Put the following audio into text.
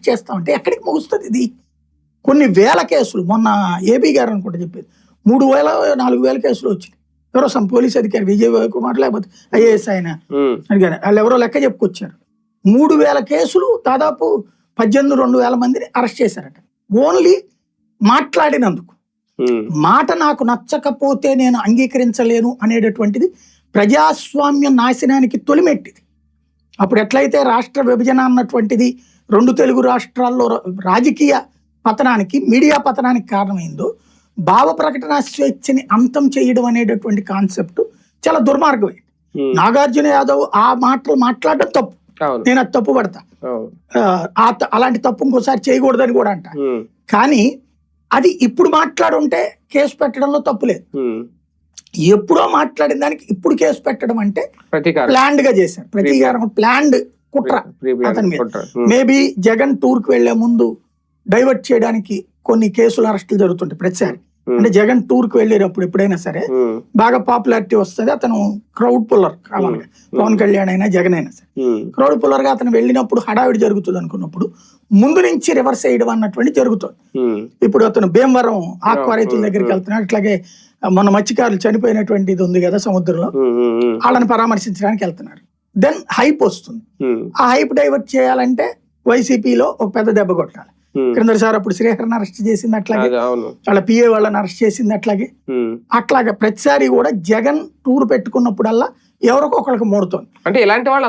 చేస్తామంటే ఎక్కడికి ముగుస్తుంది ఇది? కొన్ని వేల కేసులు, మొన్న ఏబీ గారు అనుకుంటా చెప్పేది 3,000-4,000 కేసులు వచ్చినాయి. ఎవరో సమ్ పోలీస్ అధికారి విజయ్ కుమార్ లేకపోతే ఐఏఎస్ ఆయన అడిగారు, వాళ్ళు ఎవరో లెక్క చెప్పుకొచ్చారు. 3,000 కేసులు, దాదాపు 18,000-2,000 మందిని అరెస్ట్ చేశారట. ఓన్లీ మాట్లాడినందుకు. మాట నాకు నచ్చకపోతే నేను అంగీకరించలేను అనేటటువంటిది ప్రజాస్వామ్య నాశనానికి తొలిమెట్టిది. అప్పుడు ఎట్లయితే రాష్ట్ర విభజన అన్నటువంటిది 2 తెలుగు రాష్ట్రాల్లో రాజకీయ పతనానికి, మీడియా పతనానికి కారణమైందో, భావ ప్రకటన స్వేచ్ఛని అంతం చేయడం అనేటటువంటి కాన్సెప్ట్ చాలా దుర్మార్గమైంది. నాగార్జున యాదవ్ ఆ మాటలు మాట్లాడడం తప్పు, నేను అది తప్పు పడతా, అలాంటి తప్పు ఇంకోసారి చేయకూడదని కూడా అంట. కానీ అది ఇప్పుడు మాట్లాడుంటే కేసు పెట్టడంలో తప్పు లేదు. ఎప్పుడో మాట్లాడిన దానికి ఇప్పుడు కేసు పెట్టడం అంటే ప్లాన్డ్ గా చేశారు. ప్రతీకారం, ప్లాన్డ్ కుట్ర అతని మీద. మేబీ జగన్ టూర్ కి వెళ్లే ముందు డైవర్ట్ చేయడానికి కొన్ని కేసులు, అరెస్టులు జరుగుతుంటాయి ప్రతిసారి. అంటే జగన్ టూర్ కి వెళ్ళేటప్పుడు ఎప్పుడైనా సరే బాగా పాపులారిటీ వస్తుంది, అతను క్రౌడ్ పుల్లర్ కావాలిగా, పవన్ కళ్యాణ్ అయినా జగన్ అయినా సరే క్రౌడ్ పుల్లర్ గా అతను వెళ్ళినప్పుడు హడావిడి జరుగుతుంది అనుకున్నప్పుడు ముందు నుంచి రివర్స్ చేయడం అన్నటువంటి జరుగుతుంది. ఇప్పుడు అతను భీమవరం ఆక్వా రైతుల దగ్గరికి వెళ్తున్నాడు, అట్లాగే మన మత్స్యకారులు చనిపోయినటువంటి ఇది ఉంది కదా సముద్రంలో, వాళ్ళని పరామర్శించడానికి వెళ్తున్నారు. దెన్ హైప్ వస్తుంది. ఆ హైప్ డైవర్ట్ చేయాలంటే వైసీపీలో ఒక పెద్ద దెబ్బ కొట్టాలి. క్రిందసారి అప్పుడు శ్రీహరిని అరెస్ట్ చేసింది అట్లాగే, వాళ్ళ పిఏ వాళ్ళని అరెస్ట్ చేసింది అట్లాగే ప్రతిసారి కూడా జగన్ టూర్ పెట్టుకున్నప్పుడల్లా ఎవరికొకరికి మోడుతోంది. అంటే ఇలాంటి వాళ్ళు